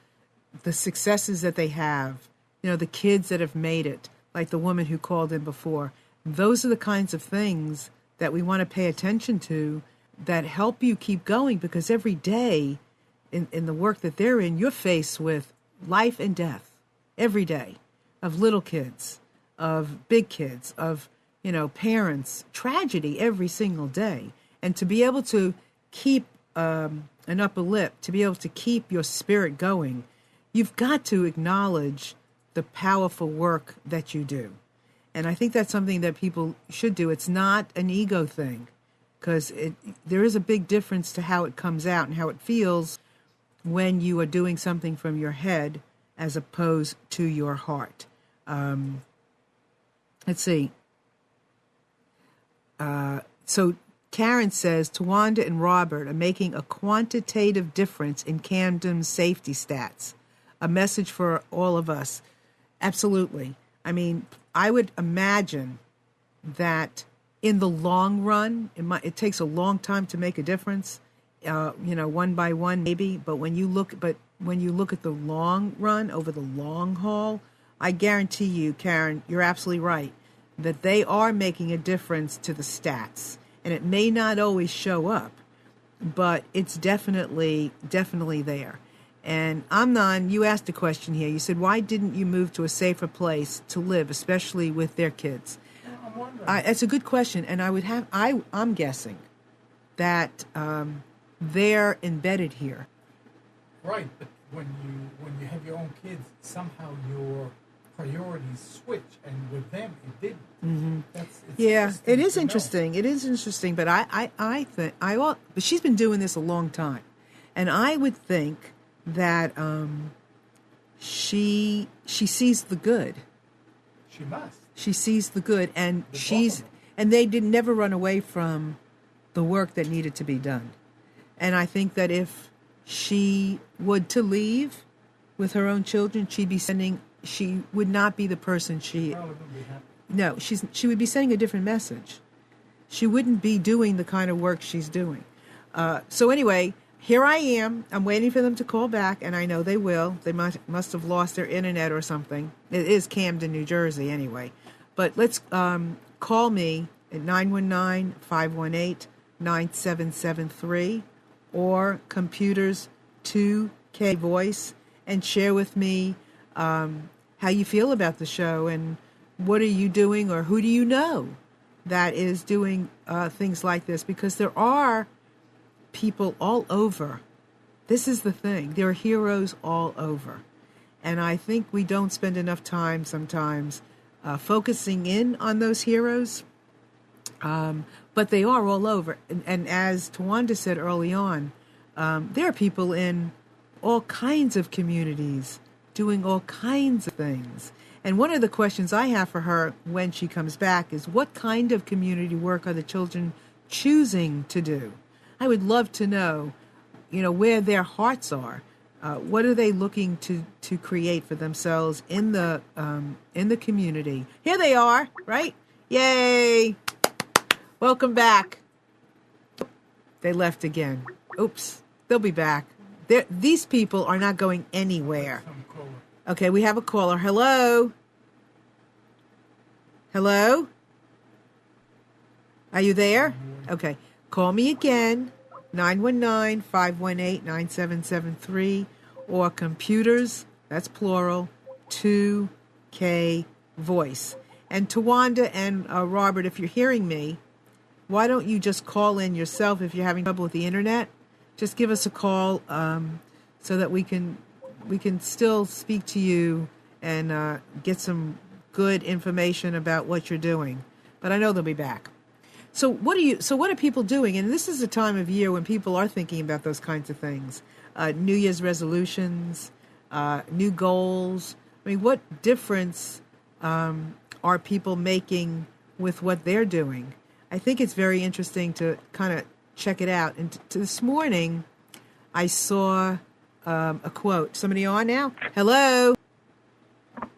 the successes that they have, the kids that have made it, like the woman who called in before. Those are the kinds of things that we want to pay attention to that help you keep going, because every day in the work that they're in, you're faced with life and death every day, of little kids, of big kids, of, parents, tragedy every single day. And to be able to keep an upper lip, to be able to keep your spirit going, you've got to acknowledge the powerful work that you do. And I think that's something that people should do. It's not an ego thing, because there is a big difference to how it comes out and how it feels when you are doing something from your head as opposed to your heart. Let's see. So Karen says, Tawanda and Robert are making a quantitative difference in Camden's safety stats. A message for all of us. Absolutely. I mean, I would imagine that in the long run, it takes a long time to make a difference. One by one maybe, but when you look at the long run, over the long haul, I guarantee you, Karen, you're absolutely right, that they are making a difference to the stats. And it may not always show up, but it's definitely there. And Amnon, you asked a question here. You said, why didn't you move to a safer place to live, especially with their kids? I'm wondering. That's a good question. And I'm guessing that they're embedded here. Right, but when you have your own kids, somehow your priorities switch, and with them it didn't. Mm-hmm. It is interesting. It is interesting, but I think but she's been doing this a long time, and I would think that she sees the good. She must. She sees the good, and they did never run away from the work that needed to be done. And I think that if she would to leave with her own children, she would not be the person she. No, she would be sending a different message. She wouldn't be doing the kind of work she's doing. So anyway, here I am. I'm waiting for them to call back, and I know they will. They must have lost their internet or something. It is Camden, New Jersey, anyway. But let's call me at 919-518-9773 or Computers 2K Voice, and share with me how you feel about the show and what are you doing, or who do you know that is doing things like this, because there are people all over. This is the thing. There are heroes all over. And I think we don't spend enough time sometimes focusing in on those heroes. But they are all over. And as Tawanda said early on, there are people in all kinds of communities doing all kinds of things. And one of the questions I have for her when she comes back is, what kind of community work are the children choosing to do? I would love to know, where their hearts are. What are they looking to create for themselves in the community? Here they are, right? Yay! Welcome back. They left again. Oops. They'll be back. These people are not going anywhere. Okay, we have a caller. Hello? Hello? Are you there? Okay. Call me again, 919-518-9773, or computers, that's plural, 2K voice. And Tawanda and Robert, if you're hearing me, why don't you just call in yourself if you're having trouble with the internet? Just give us a call so that we can still speak to you and get some good information about what you're doing. But I know they'll be back. So what are people doing? And this is a time of year when people are thinking about those kinds of things. New Year's resolutions, new goals. I mean, what difference are people making with what they're doing? I think it's very interesting to kind of check it out. And this morning, I saw a quote. Somebody on now? Hello?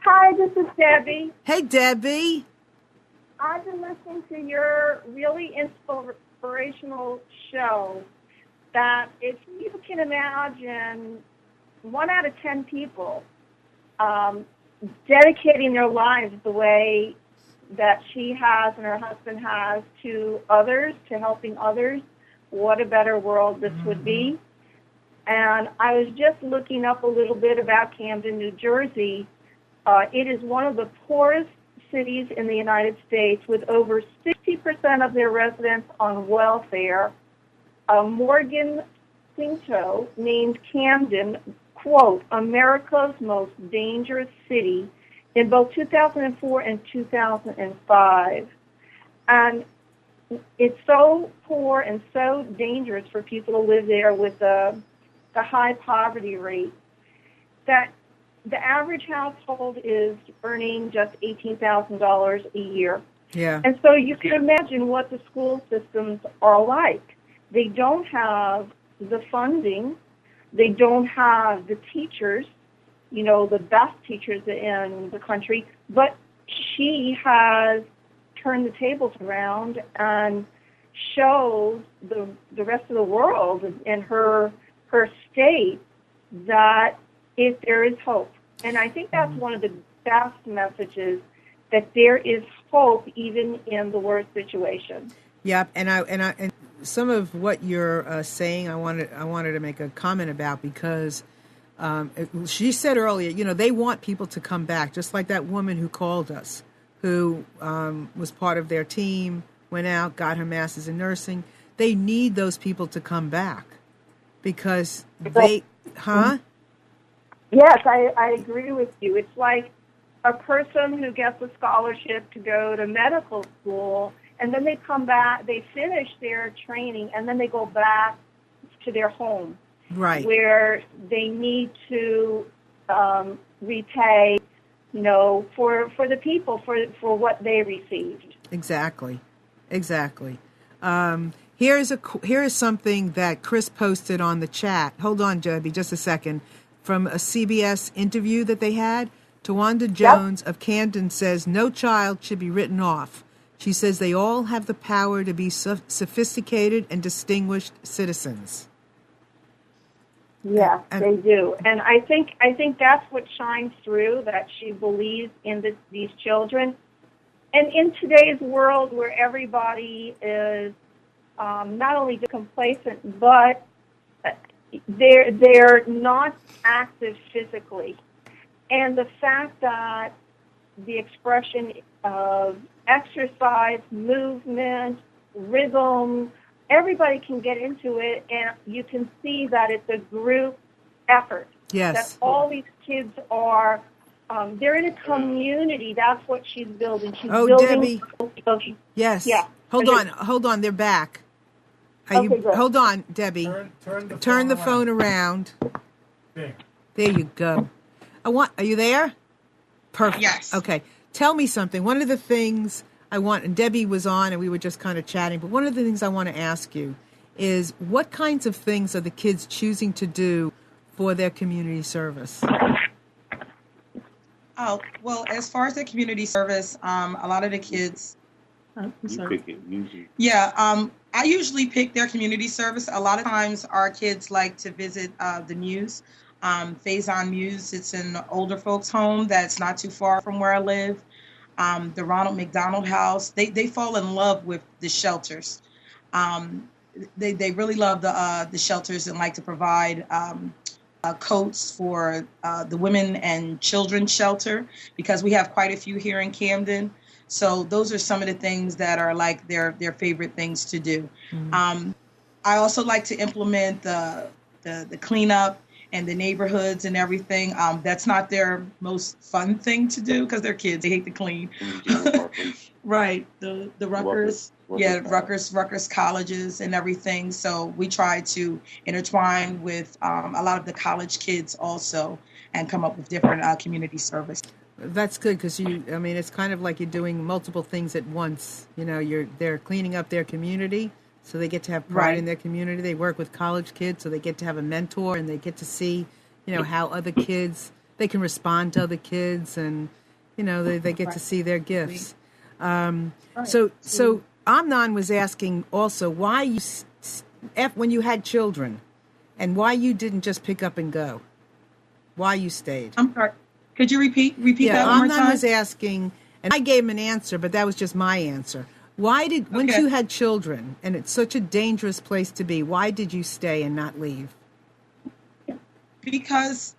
Hi, this is Debbie. Hey, Debbie. I've been listening to your really inspirational show that if you can imagine 1 out of 10 people dedicating their lives the way that she has and her husband has to others, to helping others, what a better world this would be. And I was just looking up a little bit about Camden, New Jersey. It is one of the poorest cities in the United States with over 60% of their residents on welfare. Morgan Pinto named Camden, quote, America's most dangerous city in both 2004 and 2005. And it's so poor and so dangerous for people to live there with the high poverty rate that the average household is earning just $18,000 a year. Yeah. And so you can imagine what the school systems are like. They don't have the funding. They don't have the teachers, the best teachers in the country. But she has turned the tables around and shows the rest of the world in her state that if there is hope. And I think that's one of the best messages, that there is hope even in the worst situation. Yep, and some of what you're saying, I wanted to make a comment about, because she said earlier, they want people to come back, just like that woman who called us, who was part of their team, went out, got her master's in nursing. They need those people to come back because Yes, I agree with you. It's like a person who gets a scholarship to go to medical school, and then they come back, they finish their training, and then they go back to their home, right, where they need to repay, for the people, for what they received. Exactly. Here is something that Chris posted on the chat. Hold on, Debbie, just a second. From a CBS interview that they had, Tawanda Jones of Camden says no child should be written off. She says they all have the power to be sophisticated and distinguished citizens. Yes, they do. And I think that's what shines through, that she believes in these children. And in today's world where everybody is not only complacent, but they're not active physically. And the fact that the expression of exercise, movement, rhythm, everybody can get into it, and you can see that it's a group effort. Yes. That all these kids are, they're in a community. That's what she's building. She's building. Debbie. Yes. Yeah. Hold on. They're back. Hold on, Debbie. Turn the phone around. There you go. Are you there? Perfect. Yes. Okay. Tell me something. One of the things I want, and Debbie was on and we were just kind of chatting, but one of the things I want to ask you is what kinds of things are the kids choosing to do for their community service? Oh, well, as far as the community service, a lot of the kids, I'm sorry. Yeah, I usually pick their community service. A lot of times our kids like to visit the Muse, Faison Muse. It's an older folks home that's not too far from where I live. The Ronald McDonald House. They fall in love with the shelters. They really love the shelters and like to provide coats for the women and children shelter, because we have quite a few here in Camden. So those are some of the things that are like their favorite things to do. Mm-hmm. I also like to implement the cleanup and the neighborhoods and everything. That's not their most fun thing to do because they're kids. They hate to clean. Right. The Rutgers. Rutgers colleges and everything. So we try to intertwine with a lot of the college kids also and come up with different community service. That's good because it's kind of like you're doing multiple things at once. They're cleaning up their community, so they get to have pride in their community. They work with college kids, so they get to have a mentor and they get to see, how other kids, they can respond to other kids, and, they get to see their gifts. So Amnon was asking also why you, when you had children, and why you didn't just pick up and go, why you stayed. I'm sorry. Could you repeat that one more time? Amnon was asking, and I gave him an answer, but that was just my answer. Once you had children, and it's such a dangerous place to be, why did you stay and not leave? Because,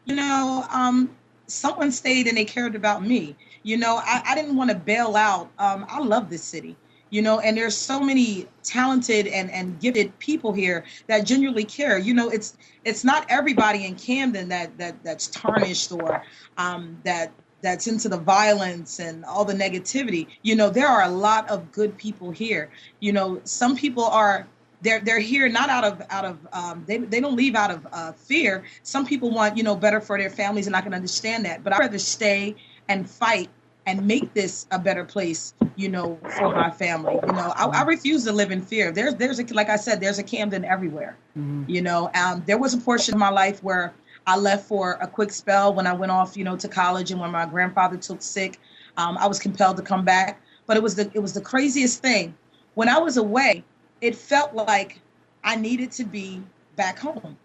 someone stayed and they cared about me. I didn't want to bail out. I love this city, and there's so many talented and gifted people here that genuinely care. It's not everybody in Camden that's tarnished or that's into the violence and all the negativity. There are a lot of good people here. Some people are they're here not out of they don't leave out of fear. Some people want better for their families, and I can understand that. But I'd rather stay and fight and make this a better place, for my family. I refuse to live in fear. Like I said, there's a Camden everywhere. Mm-hmm. There was a portion of my life where I left for a quick spell when I went off, to college, and when my grandfather took sick, I was compelled to come back. But it was the craziest thing. When I was away, it felt like I needed to be back home.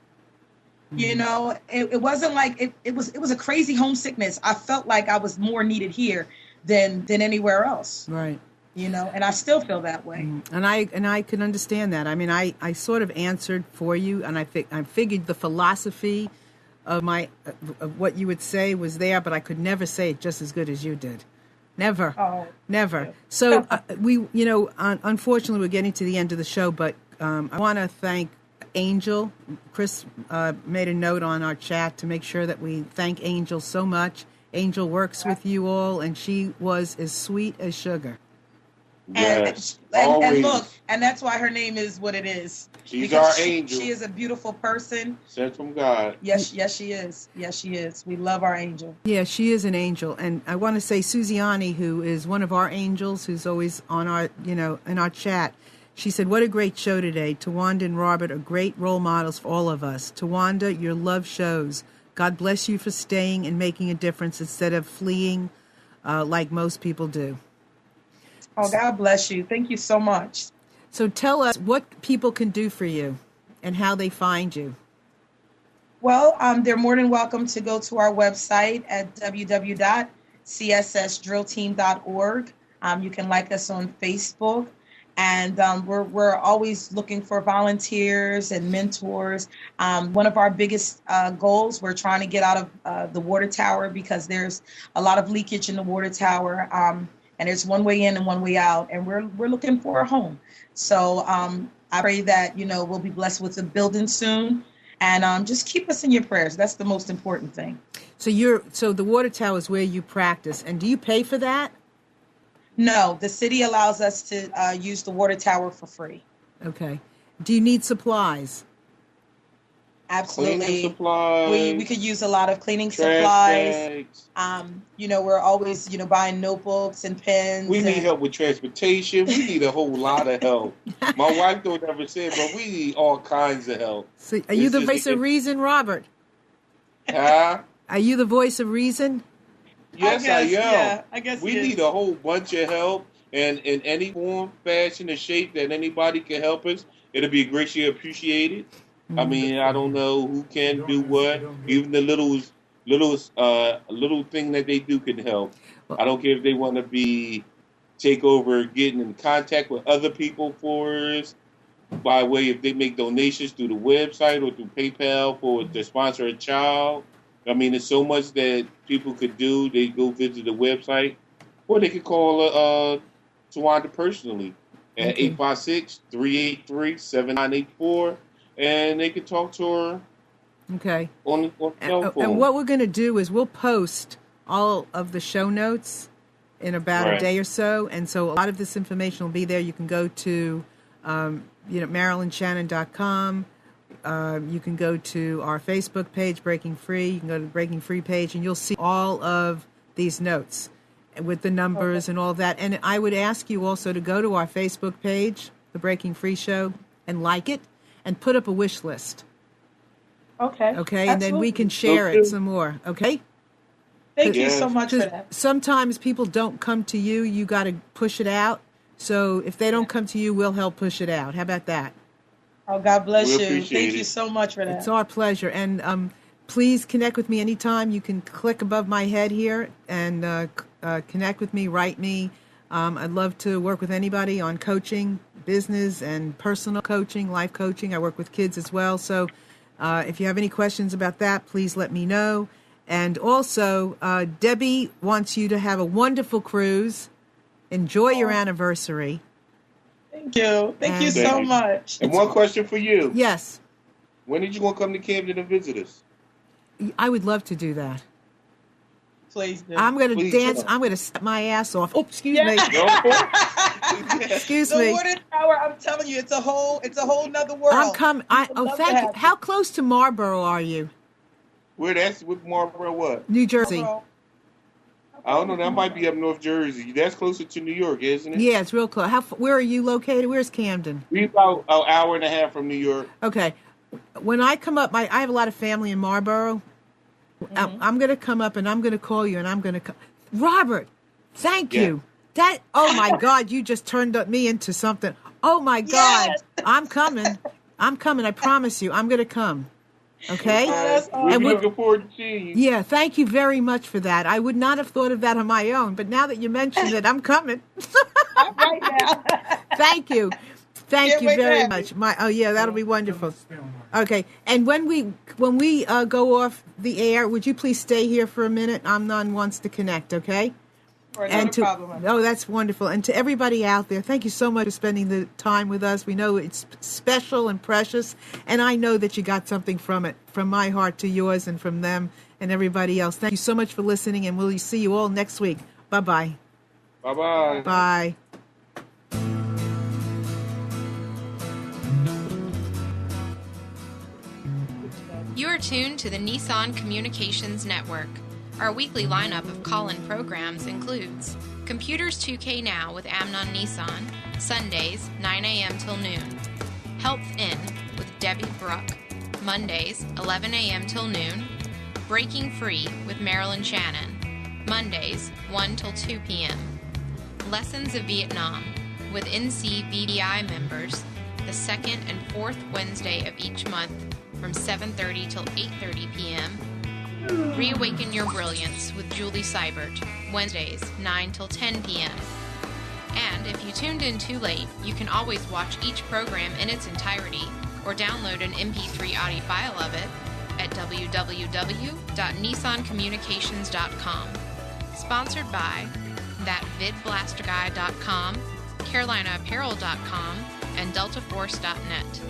It wasn't like it was a crazy homesickness. I felt like I was more needed here than anywhere else. Right. And I still feel that way. And I can understand that. I sort of answered for you, and I figured the philosophy of what you would say was there, but I could never say it just as good as you did. Never. Oh, never. Yeah. So unfortunately, we're getting to the end of the show, but I want to thank Angel. Chris made a note on our chat to make sure that we thank Angel so much. Angel works with you all, and she was as sweet as sugar. Yes, and look, and that's why her name is what it is. She's our angel. She is a beautiful person. Sent from God. Yes, she is. Yes, she is. We love our angel. Yeah, she is an angel. And I want to say Suziani, who is one of our angels, who's always on our, in our chat, she said, "What a great show today. Tawanda and Robert are great role models for all of us. Tawanda, your love shows. God bless you for staying and making a difference instead of fleeing like most people do." Oh, God bless you. Thank you so much. So tell us what people can do for you and how they find you. Well, they're more than welcome to go to our website at www.cssdrillteam.org. You can like us on Facebook. And we're always looking for volunteers and mentors. One of our biggest goals, we're trying to get out of the water tower because there's a lot of leakage in the water tower. And there's one way in and one way out. And we're looking for a home. So I pray that, we'll be blessed with a building soon. And just keep us in your prayers. That's the most important thing. So the water tower is where you practice. And do you pay for that? No, the city allows us to use the water tower for free. Okay. Do you need supplies? Absolutely. Cleaning supplies. We could use a lot of cleaning trash supplies. bags. We're always, buying notebooks and pens. We need help with transportation. We need a whole lot of help. My wife don't ever say it, but we need all kinds of help. So are you the voice of reason, Robert? Huh? Are you the voice of reason? Yes, I am. Yeah, I guess we need a whole bunch of help. and in any form, fashion, or shape that anybody can help us, it'll be greatly appreciated. I mean, I don't know who can do what. Even the little thing that they do can help. I don't care if they want to take over, getting in contact with other people for us by way if they make donations through the website or through PayPal to sponsor a child. I mean, there's so much that people could do. They go visit the website, or they could call Tawanda personally at 856-383-7984, and they could talk to her. Okay. On the phone. And what we're going to do is we'll post all of the show notes in about a day or so, and so a lot of this information will be there. You can go to MarilynShannon.com. You can go to our Facebook page, Breaking Free. You can go to the Breaking Free page, and you'll see all of these notes with the numbers and all that. And I would ask you also to go to our Facebook page, The Breaking Free Show, and like it, and put up a wish list. Okay. Okay, and then we can share it some more. Okay? Thank you so much for that. Sometimes people don't come to you. You got to push it out. So if they don't come to you, we'll help push it out. How about that? Oh, God bless you. Appreciate Thank you so much for that. It's our pleasure. And please connect with me anytime. You can click above my head here and connect with me, write me. I'd love to work with anybody on coaching, business and personal coaching, life coaching. I work with kids as well. So if you have any questions about that, please let me know. And also, Debbie wants you to have a wonderful cruise. Enjoy your anniversary. Thank you. Thank you so much. And one question for you. Yes. When did you want to come to Camden and visit us? I would love to do that. Please do. I'm going to dance. Do. I'm going to step my ass off. Oh, excuse me. Excuse me. The water tower, I'm telling you, it's a whole nother world. I'm coming. Thank you. How close to Marlboro are you? With Marlboro what? New Jersey. I don't know. That might be up North Jersey. That's closer to New York, isn't it? Yeah, it's real close. Where are you located? Where's Camden? We're about an hour and a half from New York. Okay. When I come up, I have a lot of family in Marlboro. I'm going to come up and I'm going to call you and I'm going to come. Robert, thank you. Oh my God, you just turned me into something. Oh my God. Yes. I'm coming. I promise you. I'm going to come. Okay? We're looking forward to seeing you. Yeah, thank you very much for that. I would not have thought of that on my own, but now that you mentioned it, I'm coming. Right now. Thank you. Thank you very much. Me. That'll be wonderful. Okay, and when we go off the air, would you please stay here for a minute? Amnon wants to connect, okay? No problem. Oh, that's wonderful. And to everybody out there, thank you so much for spending the time with us. We know it's special and precious, and I know that you got something from it, from my heart to yours and from them and everybody else. Thank you so much for listening, and we'll see you all next week. Bye-bye. Bye-bye. Bye. You are tuned to the Nissan Communications Network. Our weekly lineup of call-in programs includes Computers 2K Now with Amnon Nissan, Sundays, 9 a.m. till noon. Health In with Debbie Bruck, Mondays, 11 a.m. till noon. Breaking Free with Marilyn Shannon, Mondays, 1 till 2 p.m. Lessons of Vietnam with NCVDI members, the second and fourth Wednesday of each month from 7:30 till 8:30 p.m. Reawaken Your Brilliance with Julie Seibert, Wednesdays, 9 till 10 p.m. And if you tuned in too late, you can always watch each program in its entirety or download an MP3 audio file of it at www.nissancommunications.com. Sponsored by ThatVidBlasterGuy.com, CarolinaApparel.com, and DeltaForce.net.